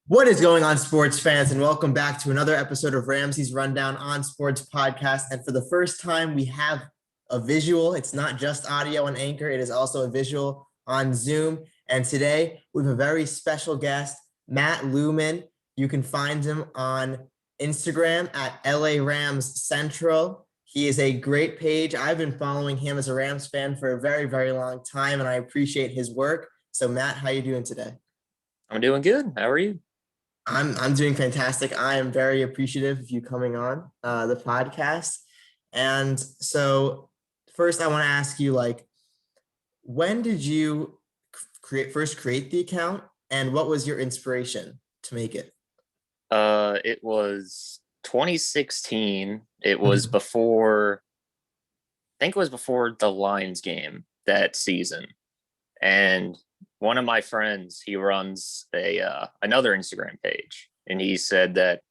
What is going on, sports fans, and welcome back to another episode of Ramsey's Rundown on Sports podcast. And for the first time, we have a visual. It's not just audio on Anchor, it is also a visual on Zoom. And today, we have a very special guest, Matt Luhmann. You can find him on Instagram at LA Rams Central. He is a great page. I've been following him as a Rams fan for a very, very long time, and I appreciate his work. So, Matt, how are you doing today? I'm doing good. How are you? I'm doing fantastic. I am very appreciative of you coming on the podcast. And so first I want to ask you, like, when did you create the account, and what was your inspiration to make it? It was 2016. It was Mhm. before, I think it was before the Lions game that season. And one of my friends, he runs another Instagram page, and he said that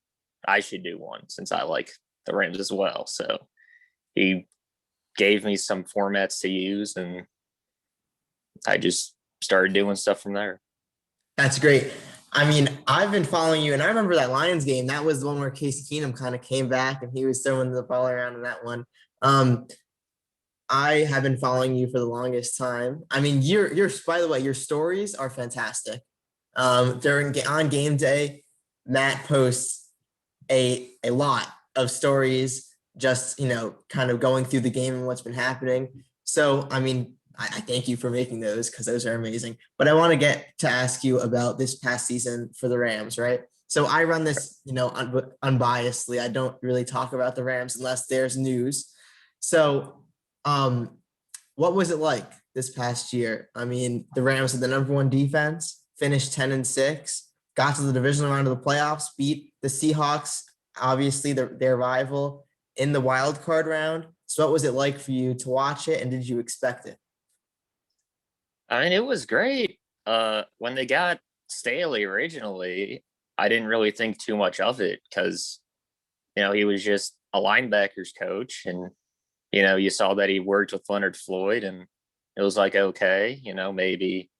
I should do one since I like the Rams as well. So he gave me some formats to use, and I just started doing stuff from there. That's great. I mean, I've been following you, and I remember that Lions game. That was the one where Casey Keenum kind of came back and he was throwing the ball around in that one. Um, I have been following you for the longest time. I mean, you're by the way, your stories are fantastic. During on game day, Matt posts a lot of stories, just kind of going through the game and what's been happening. So, I mean, I thank you for making those because those are amazing. But I want to get to ask you about this past season for the Rams, right? So I run this, unbiasedly. I don't really talk about the Rams unless there's news. So, um, what was it like this past year? I mean, the Rams had the number one defense, finished 10-6, got to the divisional round of the playoffs, beat the Seahawks, obviously their rival, in the wild card round. So what was it like for you to watch it, and did you expect it? I mean, it was great. When they got Staley originally, I didn't really think too much of it because, he was just a linebackers coach, and you saw that he worked with Leonard Floyd, and it was like, okay, maybe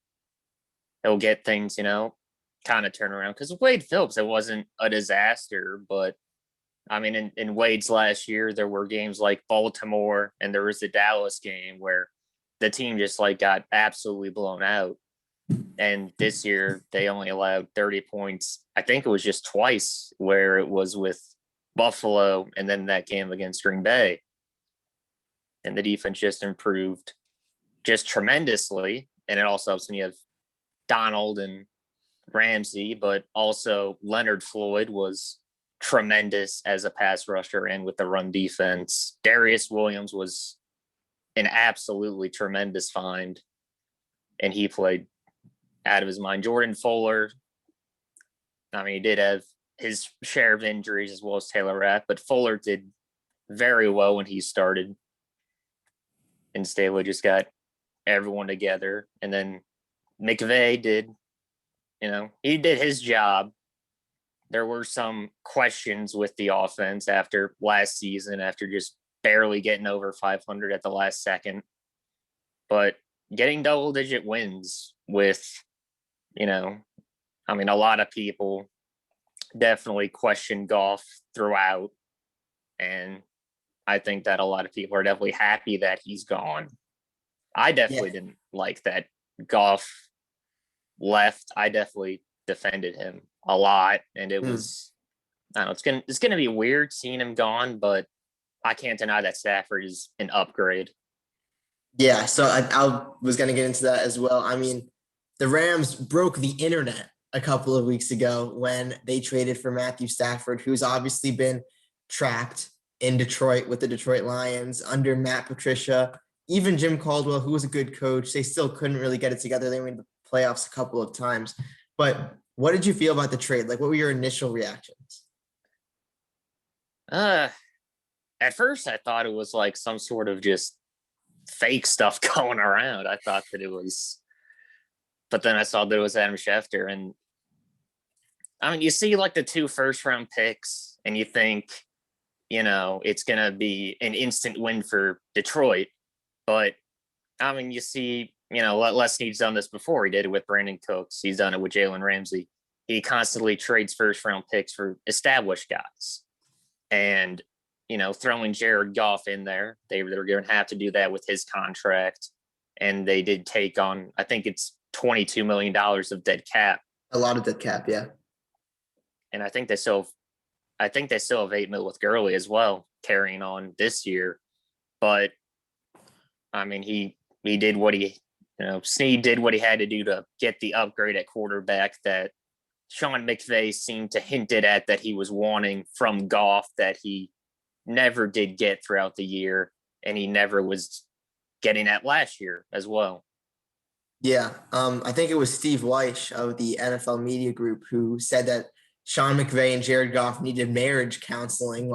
he'll get things, kind of turn around. Because Wade Phillips, it wasn't a disaster, but I mean, in Wade's last year, there were games like Baltimore, and there was the Dallas game where the team just like got absolutely blown out. And this year, they only allowed 30 points. I think it was just twice where it was with Buffalo and then that game against Green Bay. And the defense just improved just tremendously. And it also helps when you have Donald and Ramsey, but also Leonard Floyd was tremendous as a pass rusher and with the run defense. Darius Williams was an absolutely tremendous find, and he played out of his mind. Jordan Fuller, I mean, he did have his share of injuries as well as Taylor Rapp, but Fuller did very well when he started. And Staley just got everyone together. And then McVay did, he did his job. There were some questions with the offense after last season, after just barely getting over 500 at the last second. But getting double-digit wins with, I mean, a lot of people definitely questioned Goff throughout. And I think that a lot of people are definitely happy that he's gone. I Yeah. definitely didn't like that Goff left. I definitely defended him a lot, and it Mm. was, I don't know, it's gonna be weird seeing him gone, but I can't deny that Stafford is an upgrade. Yeah, so I was going to get into that as well. I mean, the Rams broke the internet a couple of weeks ago when they traded for Matthew Stafford, who's obviously been trapped in Detroit with the Detroit Lions under Matt Patricia. Even Jim Caldwell, who was a good coach, they still couldn't really get it together. They made the playoffs a couple of times. But what did you feel about the trade? Like, what were your initial reactions? Uh, at first, I thought it was like some sort of just fake stuff going around. I thought that it was, but then I saw that it was Adam Schefter. And I mean, you see like the 2 first-round picks, and you think, it's going to be an instant win for Detroit. But I mean, you see, Les Snead's done this before. He did it with Brandon Cooks. He's done it with Jalen Ramsey. he constantly trades first round picks for established guys. And, throwing Jared Goff in there, they're going to have to do that with his contract. And they did take on, I think it's $22 million of dead cap. A lot of dead cap, yeah. And I think they still have $8 million with Gurley as well, carrying on this year. But I mean, he did what Snead did what he had to do to get the upgrade at quarterback that Sean McVay seemed to hinted at that he was wanting from Goff, that he never did get throughout the year, and he never was getting at last year as well. Yeah, I think it was Steve Weish of the NFL Media Group who said that Sean McVay and Jared Goff needed marriage counseling,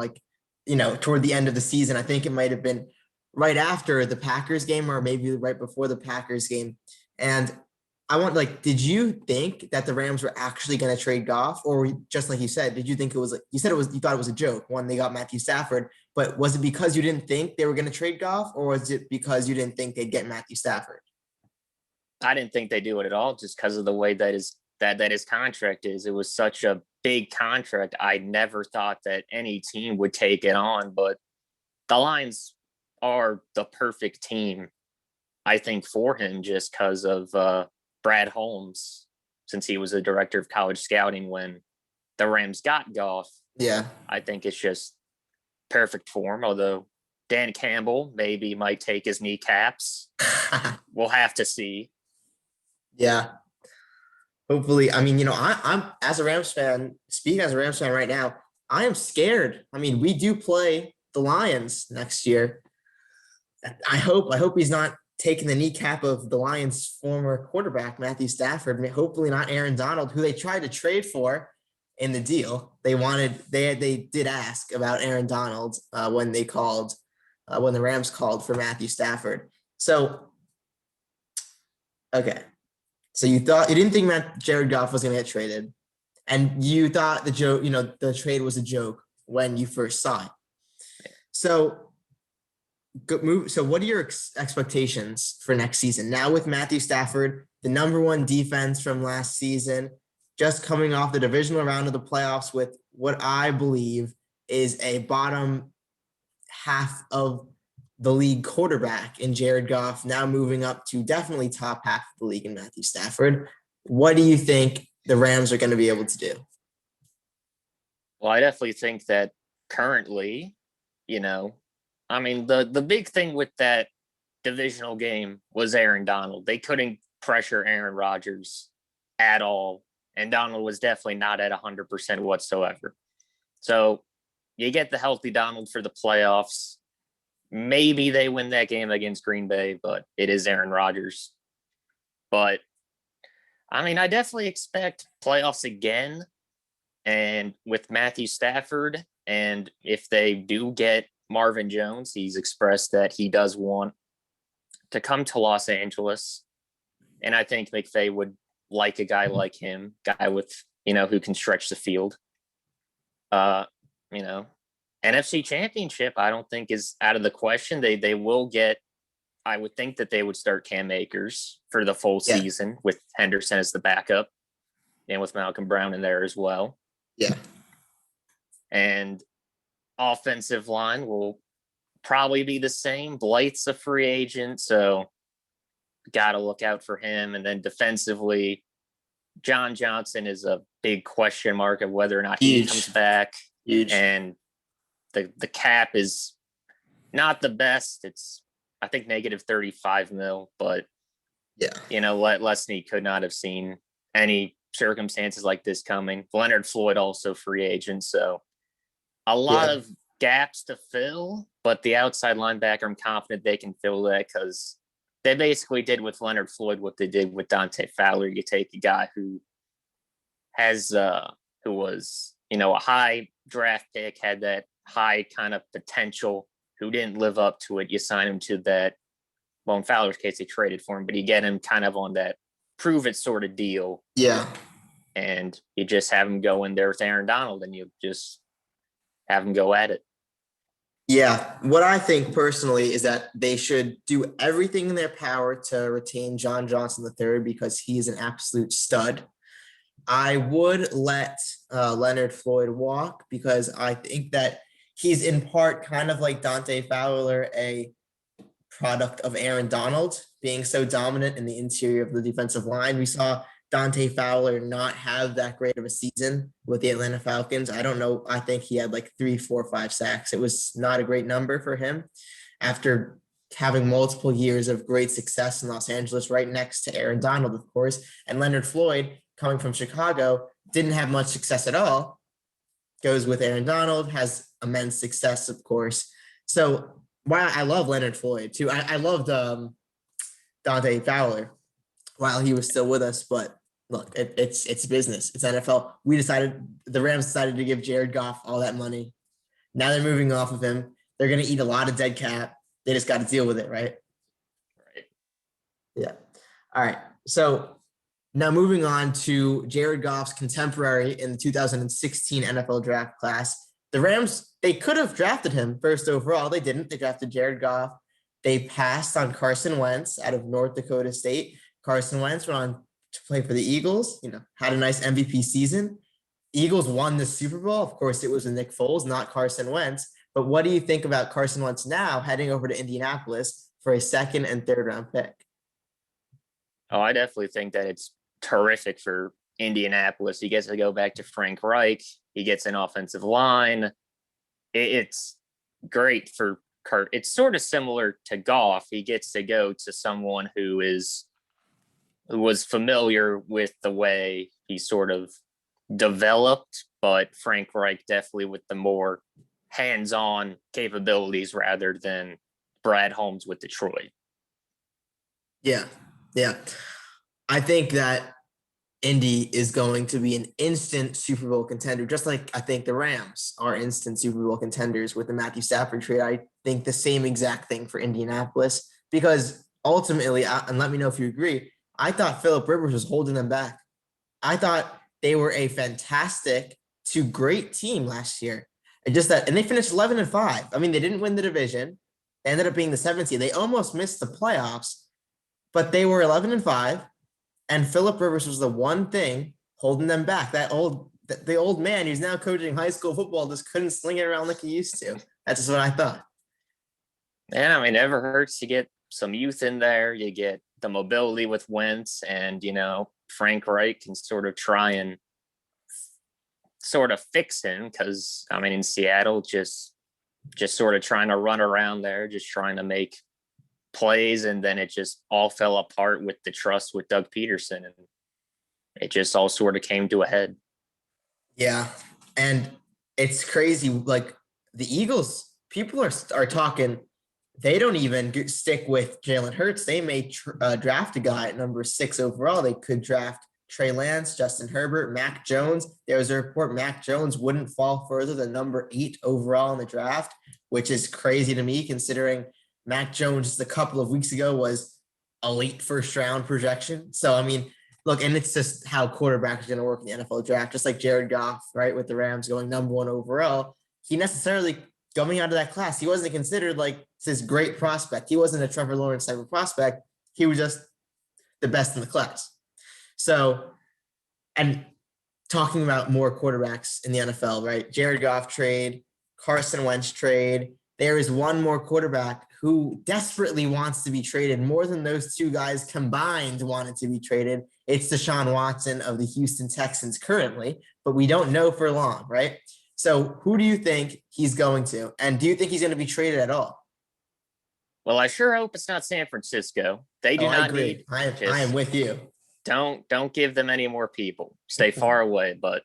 toward the end of the season. I think it might have been right after the Packers game or maybe right before the Packers game. And did you think that the Rams were actually going to trade Goff, or just like you said, did you think you thought it was a joke when they got Matthew Stafford, but was it because you didn't think they were going to trade Goff, or was it because you didn't think they'd get Matthew Stafford? I didn't think they'd do it at all, just because of the way that his contract is. It was such a big contract. I never thought that any team would take it on, but the Lions are the perfect team, I think, for him, just because of Brad Holmes, since he was the director of college scouting when the Rams got Goff. Yeah. I think it's just perfect for him, although Dan Campbell maybe might take his kneecaps. We'll have to see. Yeah. Hopefully. I mean, I'm as a Rams fan, speaking as a Rams fan right now, I am scared. I mean, we do play the Lions next year. I hope he's not taking the kneecap of the Lions' former quarterback, Matthew Stafford. Hopefully not Aaron Donald, who they tried to trade for in the deal. They did ask about Aaron Donald when the Rams called for Matthew Stafford. So, okay. So you didn't think Jared Goff was going to get traded, and you thought the trade was a joke when you first saw it. So what are your expectations for next season? Now with Matthew Stafford, the number one defense from last season, just coming off the divisional round of the playoffs with what I believe is a bottom half of the league quarterback in Jared Goff, now moving up to definitely top half of the league in Matthew Stafford. What do you think the Rams are going to be able to do? Well, I definitely think that currently, the big thing with that divisional game was Aaron Donald. They couldn't pressure Aaron Rodgers at all, and Donald was definitely not at 100% whatsoever. So you get the healthy Donald for the playoffs. Maybe they win that game against Green Bay, but it is Aaron Rodgers. But, I definitely expect playoffs again, and with Matthew Stafford, and if they do get Marvin Jones, he's expressed that he does want to come to Los Angeles. And I think McVay would like a guy like him, guy with, who can stretch the field. NFC Championship, I don't think is out of the question. They will get, I would think that they would start Cam Akers for the full season with Henderson as the backup and with Malcolm Brown in there as well. Yeah. And offensive line will probably be the same. Blythe's a free agent, so got to look out for him. And then defensively, John Johnson is a big question mark of whether or not he comes back. Huge. And the cap is not the best. It's, I think, negative 35 mil, but Lesney could not have seen any circumstances like this coming. Leonard Floyd also free agent, so a lot of gaps to fill, but the outside linebacker, I'm confident they can fill that, because they basically did with Leonard Floyd what they did with Dante Fowler. You take a guy who was, a high draft pick, had that high kind of potential, who didn't live up to it. You sign him to that. Well, in Fowler's case, they traded for him, but you get him kind of on that prove it sort of deal. Yeah. And you just have him go in there with Aaron Donald, and you just have him go at it. Yeah. What I think personally is that they should do everything in their power to retain John Johnson III, because he is an absolute stud. I would let Leonard Floyd walk because I think that he's in part kind of like Dante Fowler, a product of Aaron Donald being so dominant in the interior of the defensive line. We saw Dante Fowler not have that great of a season with the Atlanta Falcons. I don't know. I think he had like 3, 4, 5 sacks. It was not a great number for him after having multiple years of great success in Los Angeles, right next to Aaron Donald, of course. And Leonard Floyd, coming from Chicago, didn't have much success at all. Goes with Aaron Donald, has immense success, of course. So while I love Leonard Floyd too, I loved Dante Fowler while he was still with us. But look, it's business. It's NFL. The Rams decided to give Jared Goff all that money. Now they're moving off of him. They're going to eat a lot of dead cap. They just got to deal with it, right? Right. Yeah. All right. So now moving on to Jared Goff's contemporary in the 2016 NFL draft class. The Rams, they could have drafted him first overall. They didn't. They drafted Jared Goff. They passed on Carson Wentz out of North Dakota State. Carson Wentz went on to play for the Eagles, had a nice MVP season. Eagles won the Super Bowl. Of course, it was with Nick Foles, not Carson Wentz. But what do you think about Carson Wentz now heading over to Indianapolis for a 2nd and 3rd round pick? Oh, I definitely think that it's terrific for Indianapolis. He gets to go back to Frank Reich. He gets an offensive line. It's great for Kurt. It's sort of similar to Goff. He gets to go to someone who was familiar with the way he sort of developed, but Frank Reich definitely with the more hands-on capabilities rather than Brad Holmes with Detroit. Yeah. I think that Indy is going to be an instant Super Bowl contender, just like I think the Rams are instant Super Bowl contenders with the Matthew Stafford trade. I think the same exact thing for Indianapolis because ultimately, and let me know if you agree, I thought Phillip Rivers was holding them back. I thought they were a fantastic to great team last year. And they finished 11-5. I mean, they didn't win the division. They ended up being the 7th seed. They almost missed the playoffs, but they were 11-5. And Phillip Rivers was the one thing holding them back. The old man who's now coaching high school football just couldn't sling it around like he used to. That's just what I thought. And I mean, it never hurts to get some youth in there. You get the mobility with Wentz, and Frank Reich can sort of try and sort of fix him because I mean in Seattle just sort of trying to run around there, just trying to make plays, and then it just all fell apart with the trust with Doug Peterson, and it just all sort of came to a head. Yeah, and it's crazy. Like the Eagles, people are talking. They don't even stick with Jalen Hurts. They may draft a guy at number 6 overall. They could draft Trey Lance, Justin Herbert, Mac Jones. There was a report Mac Jones wouldn't fall further than number 8 overall in the draft, which is crazy to me considering Mac Jones just a couple of weeks ago was a late 1st round projection. So, I mean, look, and it's just how quarterbacks are going to work in the NFL draft, just like Jared Goff, right, with the Rams going number 1 overall. He necessarily, coming out of that class, he wasn't considered like this great prospect. He wasn't a Trevor Lawrence type of prospect. He was just the best in the class. So, and talking about more quarterbacks in the NFL, right? Jared Goff trade, Carson Wentz trade. There is one more quarterback who desperately wants to be traded, more than those 2 guys combined wanted to be traded. It's Deshaun Watson of the Houston Texans currently, but we don't know for long, right? So who do you think he's going to? And do you think he's going to be traded at all? Well, I sure hope it's not San Francisco. They do not need. I am with you. Don't give them any more people. Stay far away. But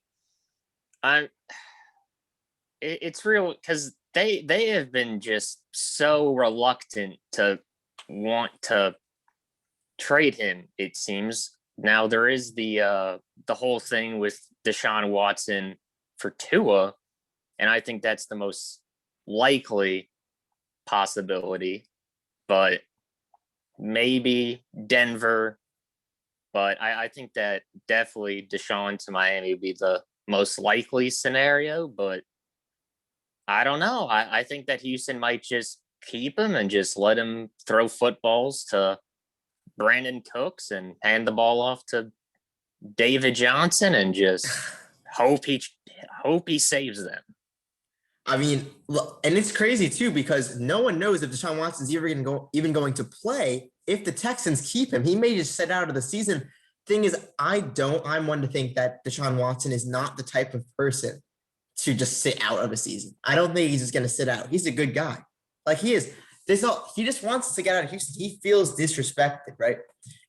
it's real because they have been just so reluctant to want to trade him, it seems. Now there is the whole thing with Deshaun Watson for Tua, and I think that's the most likely possibility. But maybe Denver. But I think that definitely Deshaun to Miami would be the most likely scenario. But I don't know. I think that Houston might just keep him and just let him throw footballs to Brandon Cooks and hand the ball off to David Johnson and just hope he hope he saves them. I mean, and it's crazy too because no one knows if Deshaun Watson's even going to play if the Texans keep him. He may just sit out of the season. Thing is, I'm one to think that Deshaun Watson is not the type of person to just sit out of a season. I don't think he's just going to sit out. He's a good guy. Like he is. He just wants to get out of Houston. He feels disrespected, right?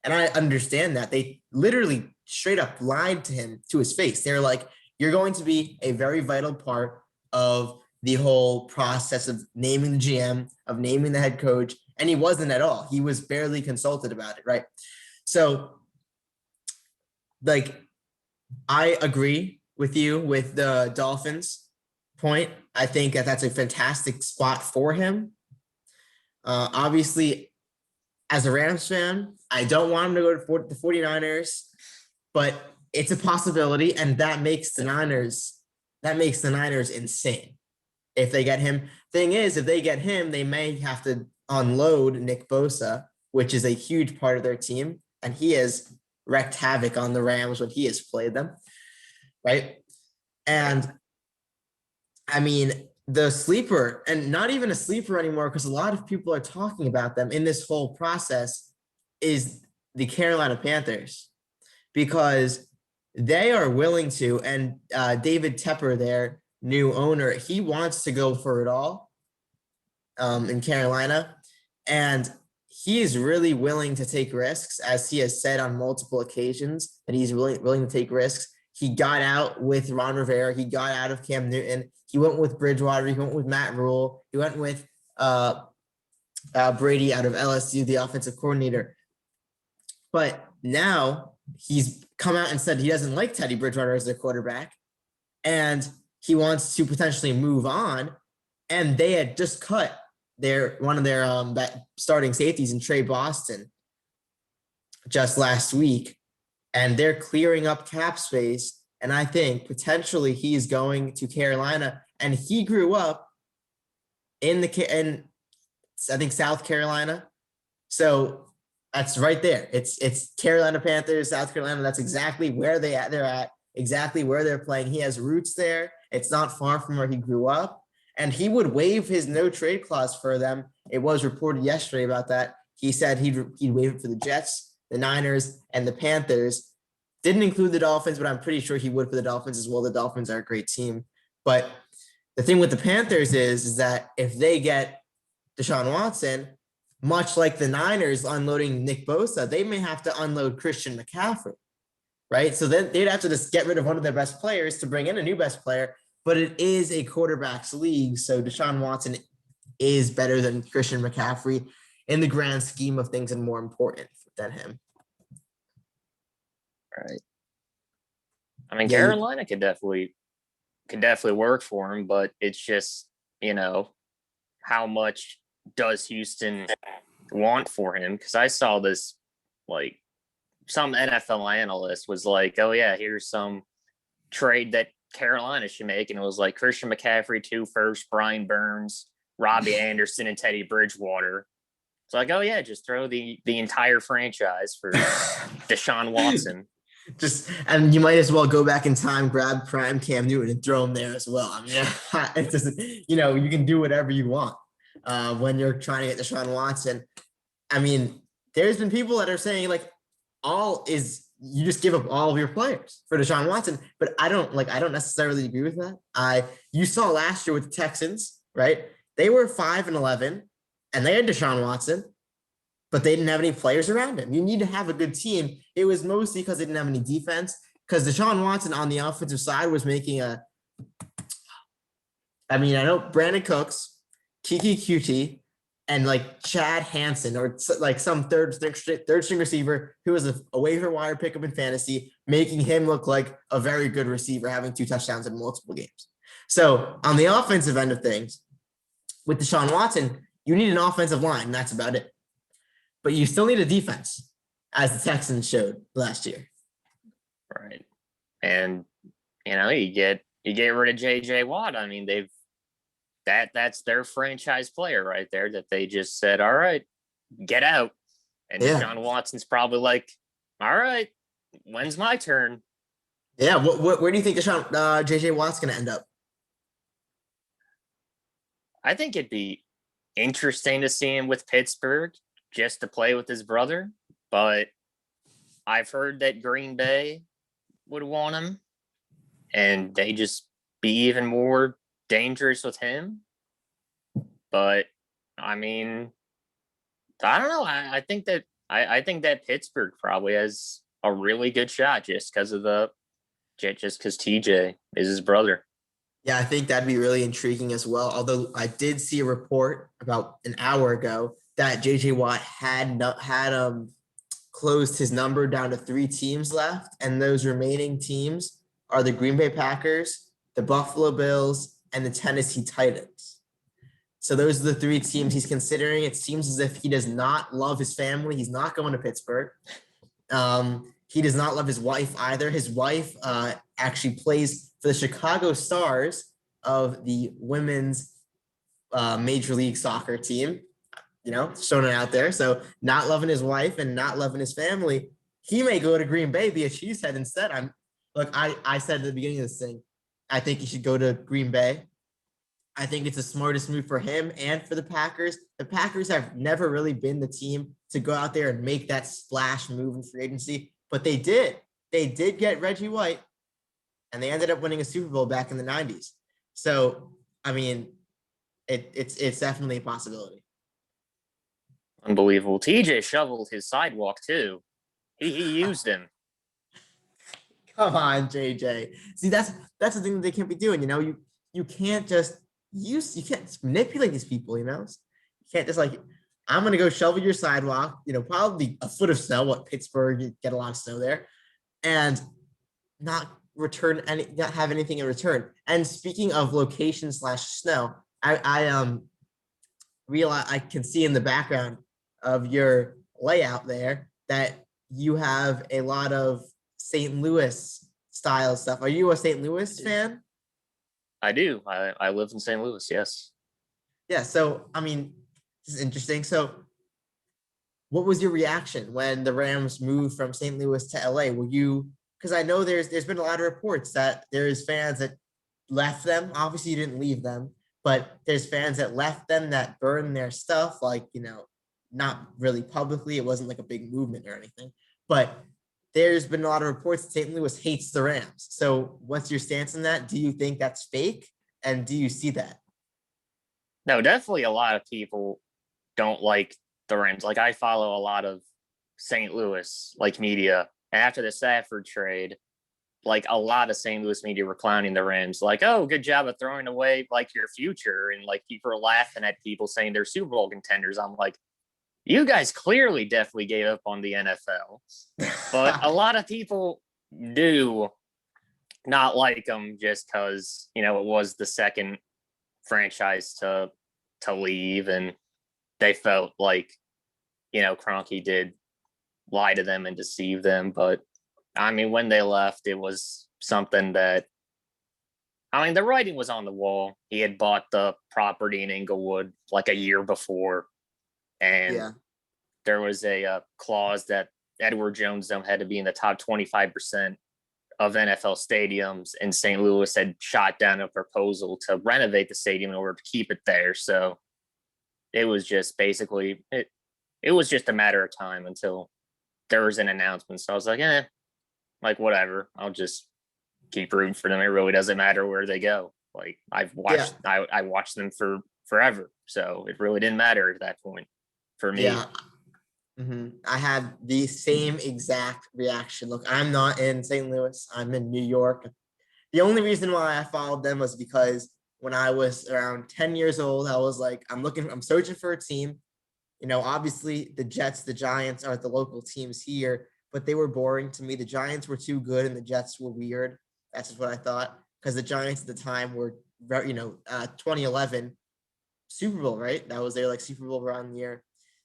And I understand that. They literally straight up lied to him to his face. They're like, you're going to be a very vital part of the whole process of naming the GM, of naming the head coach. And he wasn't at all. He was barely consulted about it, right? So, like, I agree with you with the Dolphins point. I think that that's a fantastic spot for him. Obviously, as a Rams fan, I don't want him to go to the 49ers, but it's a possibility, and that makes the Niners insane if they get him. Thing is, if they get him, they may have to unload Nick Bosa, which is a huge part of their team, and he has wreaked havoc on the Rams when he has played them, right? And I mean, the sleeper, and not even a sleeper anymore, because a lot of people are talking about them in this whole process, is the Carolina Panthers, because they are willing to, and David Tepper, their new owner, he wants to go for it all in Carolina. And he is really willing to take risks, as he has said on multiple occasions that he's willing to take risks. He got out with Ron Rivera. He got out of Cam Newton. He went with Bridgewater. He went with Matt Rule. He went with Brady out of LSU, the offensive coordinator. But now he's come out and said he doesn't like Teddy Bridgewater as their quarterback, and he wants to potentially move on. And they had just cut one of their starting safeties in Trey Boston just last week, and they're clearing up cap space. And I think potentially he's going to Carolina, and he grew up in I think South Carolina. So that's right there. It's Carolina Panthers, South Carolina. That's exactly where they're at, exactly where they're playing. He has roots there. It's not far from where he grew up. And he would waive his no trade clause for them. It was reported yesterday about that. He said he'd waive it for the Jets, the Niners, and the Panthers. Didn't include the Dolphins, but I'm pretty sure he would for the Dolphins as well. The Dolphins are a great team. But the thing with the Panthers is that if they get Deshaun Watson, much like the Niners unloading Nick Bosa, they may have to unload Christian McCaffrey, right? So then they'd have to just get rid of one of their best players to bring in a new best player. But it is a quarterback's league, so Deshaun Watson is better than Christian McCaffrey in the grand scheme of things and more important than him. Right. I mean, Carolina could definitely work for him, but it's just, how much does Houston want for him? Because I saw this, like, some NFL analyst was like, oh yeah, here's some trade that Carolina should make, and it was like Christian McCaffrey, 2 firsts, Brian Burns, Robbie Anderson, and Teddy Bridgewater. It's like, oh yeah, just throw the entire franchise for Deshaun Watson. And you might as well go back in time, grab prime Cam Newton and throw him there as well. I mean, it doesn't, you can do whatever you want when you're trying to get Deshaun Watson. I mean, there's been people that are saying like you just give up all of your players for Deshaun Watson, but I don't necessarily agree with that. You saw last year with the Texans, right? They were 5-11 and they had Deshaun Watson, but they didn't have any players around him. You need to have a good team. It was mostly because they didn't have any defense, because Deshaun Watson on the offensive side was making I know Brandon Cooks, Kiki QT, and like Chad Hansen, or like some third string receiver who was a waiver wire pickup in fantasy, making him look like a very good receiver, having 2 touchdowns in multiple games. So on the offensive end of things, with Deshaun Watson, you need an offensive line, and that's about it. But you still need a defense, as the Texans showed last year. Right. And, you get rid of JJ Watt. I mean, that's their franchise player right there that they just said, all right, get out. And Deshaun Watson's probably like, all right, when's my turn? Yeah. Where do you think JJ Watt's going to end up? I think it'd be interesting to see him with Pittsburgh just to play with his brother, but I've heard that Green Bay would want him and they just be even more dangerous with him. But I mean, I don't know. I think that Pittsburgh probably has a really good shot just because TJ is his brother. Yeah, I think that'd be really intriguing as well. Although I did see a report about an hour ago that JJ Watt had closed his number down to 3 teams left, and those remaining teams are the Green Bay Packers, the Buffalo Bills, and the Tennessee Titans. So those are the 3 teams he's considering. It seems as if he does not love his family. He's not going to Pittsburgh. He does not love his wife either. His wife actually plays for the Chicago Stars of the women's Major League Soccer team. You know, showing it out there. So not loving his wife and not loving his family, he may go to Green Bay, be a cheesehead instead. I said at the beginning of this thing, I think he should go to Green Bay. I think it's the smartest move for him and for the Packers. The Packers have never really been the team to go out there and make that splash move in free agency, but they did. They did get Reggie White, and they ended up winning a Super Bowl back in the 90s. So, I mean, it's definitely a possibility. Unbelievable. TJ shoveled his sidewalk too. He used him. Come on, JJ. See, that's the thing that they can't be doing. You know, you can't just you can't manipulate these people. You know, you can't just like, I'm gonna go shovel your sidewalk. You know, probably a foot of snow. What, Pittsburgh, you get a lot of snow there, and not have anything in return. And speaking of location / snow, I realize I can see in the background of your layout there that you have a lot of St. Louis style stuff. Are you a St. Louis fan? I do. I live in St. Louis, yes. Yeah, so I mean, this is interesting. So what was your reaction when the Rams moved from St. Louis to LA? Were you, because I know there's been a lot of reports that there's fans that left them. Obviously you didn't leave them, but there's fans that left them that burned their stuff, like, you know, not really publicly. It wasn't like a big movement or anything, but there's been a lot of reports that St. Louis hates the Rams. So what's your stance on that? Do you think that's fake? And do you see that? No, definitely a lot of people don't like the Rams. Like, I follow a lot of St. Louis, like, media. And after the Stafford trade, like, a lot of St. Louis media were clowning the Rams, like, oh, good job of throwing away, like, your future. And, like, people are laughing at people saying they're Super Bowl contenders. I'm like, you guys clearly definitely gave up on the NFL. But a lot of people do not like them just because, you know, it was the second franchise to leave, and they felt like, you know, Kroenke did lie to them and deceive them. But I mean, when they left, it was something that, I mean, the writing was on the wall. He had bought the property in Inglewood like a year before, and there was a clause that Edward Jones Dome had to be in the top 25% of NFL stadiums, and St. Louis had shot down a proposal to renovate the stadium in order to keep it there. So it was just basically, it was just a matter of time until there was an announcement. So I was like, whatever, I'll just keep rooting for them. It really doesn't matter where they go. Like, I watched them for forever. So it really didn't matter at that point for me. Yeah. Mm-hmm. I had the same exact reaction. Look, I'm not in St. Louis. I'm in New York. The only reason why I followed them was because when I was around 10 years old, I was like, I'm searching for a team. You know, obviously the Jets, the Giants are the local teams here, but they were boring to me. The Giants were too good and the Jets were weird. That's just what I thought, because the Giants at the time were very, 2011 Super Bowl, right? That was their like Super Bowl run year.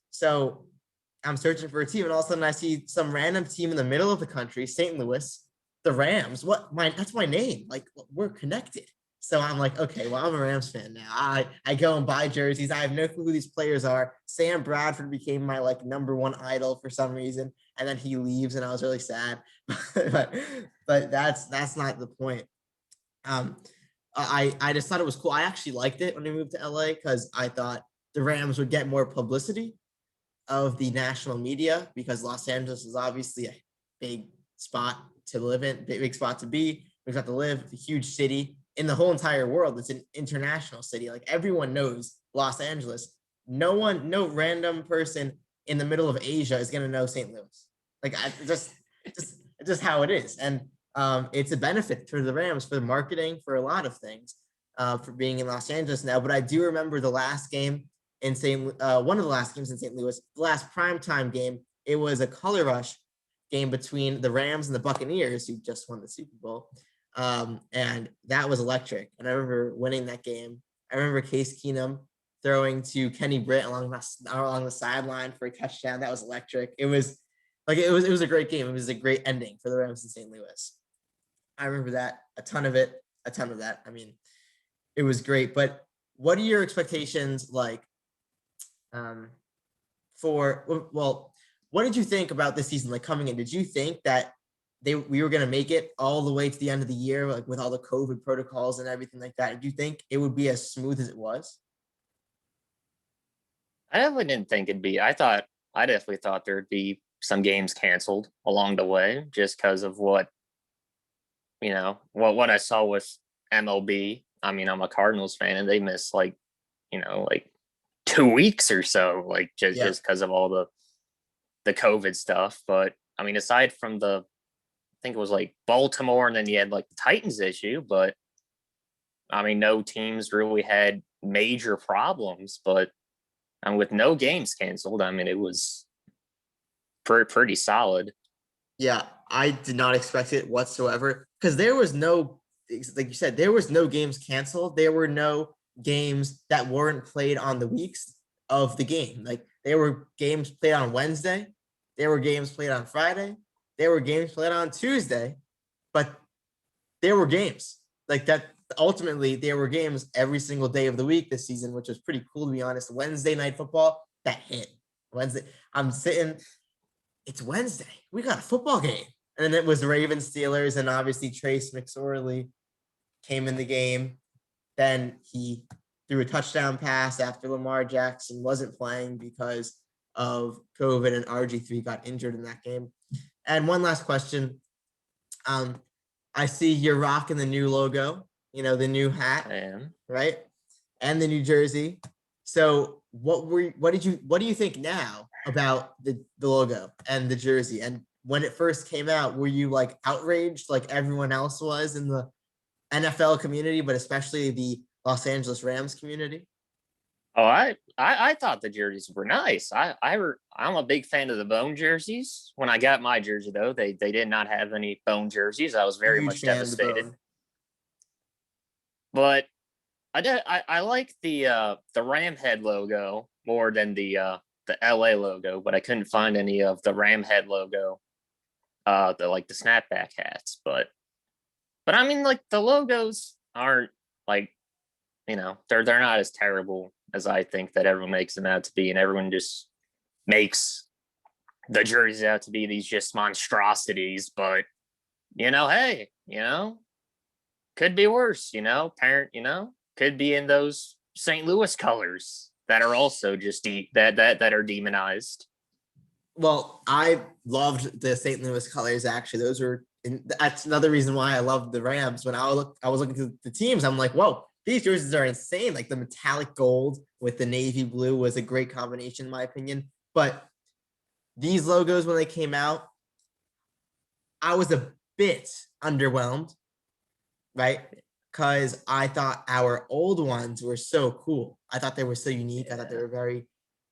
So I'm searching for a team, and all of a sudden I see some random team in the middle of the country, St. Louis, the Rams. That's my name. Like, we're connected. So I'm like, okay, well, I'm a Rams fan now. I go and buy jerseys. I have no clue who these players are. Sam Bradford became my like number one idol for some reason, and then he leaves, and I was really sad. but that's not the point. Um, I just thought it was cool. I actually liked it when we moved to LA because I thought the Rams would get more publicity of the national media because Los Angeles is obviously a big spot to live in, big spot to be. We've got to live, it's a huge city in the whole entire world. It's an international city. Like everyone knows Los Angeles. No random person in the middle of Asia is going to know St. Louis. Like just how it is. And it's a benefit for the Rams for the marketing, for a lot of things, for being in Los Angeles now. But I do remember the last game in one of the last games in St. Louis, the last primetime game. It was a color rush game between the Rams and the Buccaneers, who just won the Super Bowl. And that was electric. And I remember winning that game. I remember Case Keenum throwing to Kenny Britt along the sideline for a touchdown. That was electric. It was a great game. It was a great ending for the Rams in St. Louis. I remember that, a ton of that. I mean, it was great. But what are your expectations like what did you think about this season, like coming in? Did you think that we were going to make it all the way to the end of the year, like with all the COVID protocols and everything like that? Did you think it would be as smooth as it was? I definitely didn't think it'd be. I definitely thought there'd be some games canceled along the way just because of what I saw with MLB. I mean, I'm a Cardinals fan and they missed like 2 weeks or so, like just because of all the COVID stuff. But I mean, aside from I think it was like Baltimore, and then you had like the Titans issue, but I mean, no teams really had major problems. But with no games canceled, I mean, it was pretty solid. Yeah, I did not expect it whatsoever because there was no, like you said, there was no games canceled. There were no games that weren't played on the weeks of the game. Like there were games played on Wednesday, there were games played on Friday, there were games played on Tuesday, but there were games like that. Ultimately, there were games every single day of the week this season, which was pretty cool, to be honest. Wednesday night football, that hit. Wednesday, I'm sitting, it's Wednesday, we got a football game. And then it was Ravens Steelers, and obviously Trace McSorley came in the game. Then he threw a touchdown pass after Lamar Jackson wasn't playing because of COVID, and RG3 got injured in that game. And one last question. I see you're rocking the new logo, the new hat, right? And the new jersey. So what do you think now about the logo and the jersey? And when it first came out, were you like outraged like everyone else was in the NFL community, but especially the Los Angeles Rams community? Oh, I thought the jerseys were nice. I'm a big fan of the bone jerseys. When I got my jersey, though, they did not have any bone jerseys. I was very much devastated. But I like the Ram head logo more than the LA logo, but I couldn't find any of the Ram head logo, the snapback hats. But I mean, like the logos aren't like, they're not as terrible as I think that everyone makes them out to be, and everyone just makes the jerseys out to be these just monstrosities. But hey, could be worse. Could be in those St. Louis colors that are also just that are demonized. Well, I loved the St. Louis colors. Actually, that's another reason why I loved the Rams. When I was looking at the teams, I'm like, whoa, these jerseys are insane. Like the metallic gold with the navy blue was a great combination, in my opinion. But these logos, when they came out, I was a bit underwhelmed, right? Because I thought our old ones were so cool. I thought they were so unique. I thought they were very,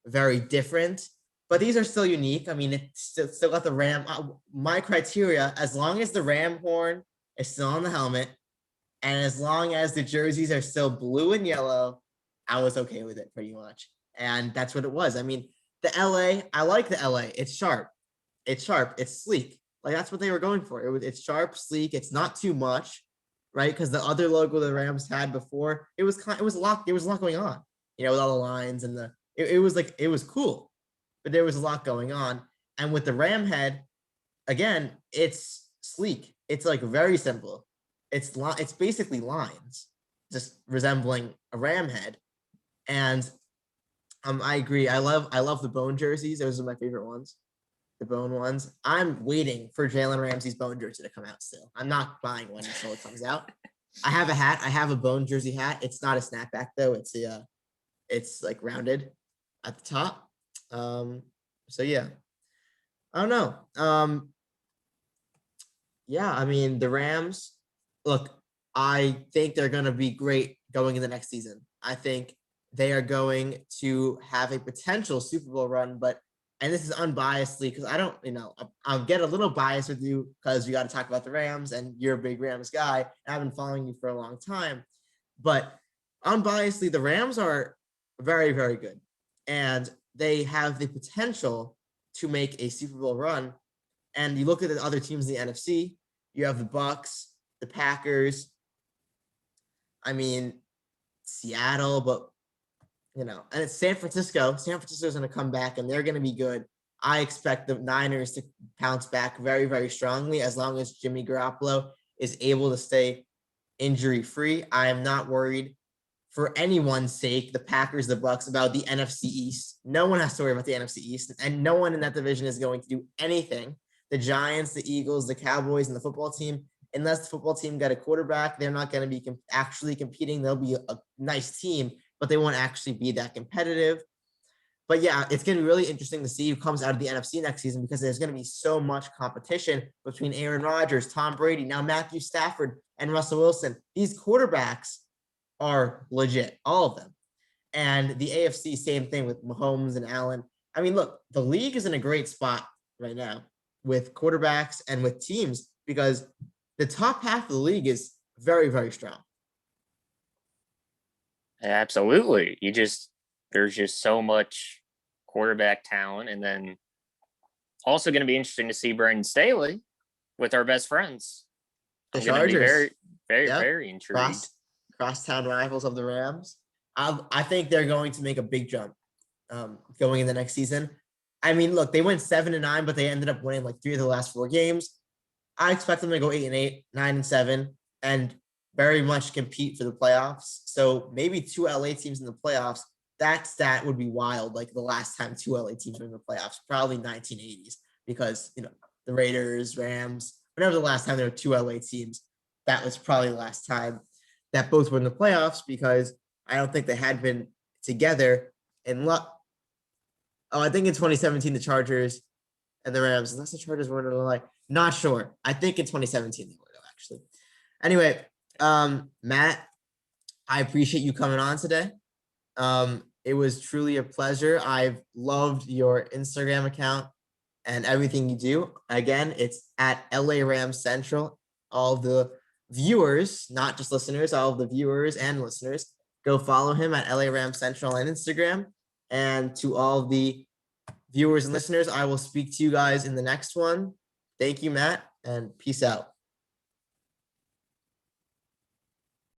very different. But these are still unique. I mean, it's still got the Ram. My criteria, as long as the Ram horn is still on the helmet, and as long as the jerseys are still blue and yellow, I was okay with it pretty much. And that's what it was. I mean, the LA, I like the LA. It's sharp. It's sleek. Like that's what they were going for. It's sharp, sleek. It's not too much, right? Because the other logo the Rams had before, it was a lot. There was a lot going on, with all the lines and it was like it was cool, but there was a lot going on. And with the Ram head, again, it's sleek. It's like very simple. It's basically lines, just resembling a Ram head. And I agree. I love the bone jerseys. Those are my favorite ones. The bone ones. I'm waiting for Jalen Ramsey's bone jersey to come out still. I'm not buying one until it comes out. I have a hat. I have a bone jersey hat. It's not a snapback though. It's like rounded at the top. So yeah. I don't know. Yeah, I mean the Rams, look, I think they're gonna be great going in the next season. I think they are going to have a potential Super Bowl run, and this is unbiasedly because I don't, I'll get a little biased with you because we got to talk about the Rams and you're a big Rams guy. And I've been following you for a long time, but unbiasedly, the Rams are very, very good. And they have the potential to make a Super Bowl run. And you look at the other teams in the NFC, you have the Bucks, the Packers, I mean, Seattle, but and it's San Francisco. San Francisco is going to come back and they're going to be good. I expect the Niners to bounce back very, very strongly as long as Jimmy Garoppolo is able to stay injury free. I am not worried for anyone's sake, the Packers, the Bucks, about the NFC East. No one has to worry about the NFC East, and no one in that division is going to do anything. The Giants, the Eagles, the Cowboys, and the football team, unless the football team got a quarterback, they're not going to be actually competing. They'll be a nice team, but they won't actually be that competitive. But yeah, it's going to be really interesting to see who comes out of the NFC next season because there's going to be so much competition between Aaron Rodgers, Tom Brady, now Matthew Stafford, and Russell Wilson. These quarterbacks are legit, all of them. And the AFC, same thing with Mahomes and Allen. I mean, look, the league is in a great spot right now with quarterbacks and with teams because the top half of the league is very, very strong. Absolutely. There's just so much quarterback talent. And then also going to be interesting to see Brandon Staley with our best friends. The I'm going to be Chargers. very, very intrigued. Crosstown rivals of the Rams. I think they're going to make a big jump going in the next season. I mean, look, they went 7-9, but they ended up winning like 3 of the last 4 games. I expect them to go 8-8, 9-7, and very much compete for the playoffs. So maybe 2 LA teams in the playoffs. That stat would be wild. Like the last time 2 LA teams were in the playoffs, probably 1980s, because the Raiders, Rams, whenever the last time there were 2 LA teams, that was probably the last time that both were in the playoffs because I don't think they had been together in I think in 2017 the Chargers and the Rams, unless the Chargers weren't in LA, not sure. I think in 2017 they were actually. Anyway, Matt, I appreciate you coming on today. It was truly a pleasure. I've loved your Instagram account and everything you do. Again, it's at LA Rams Central. All the viewers, not just listeners, all of the viewers and listeners, go follow him at LA Rams Central on Instagram. And to all the viewers and listeners, I will speak to you guys in the next one. Thank you, Matt, and peace out.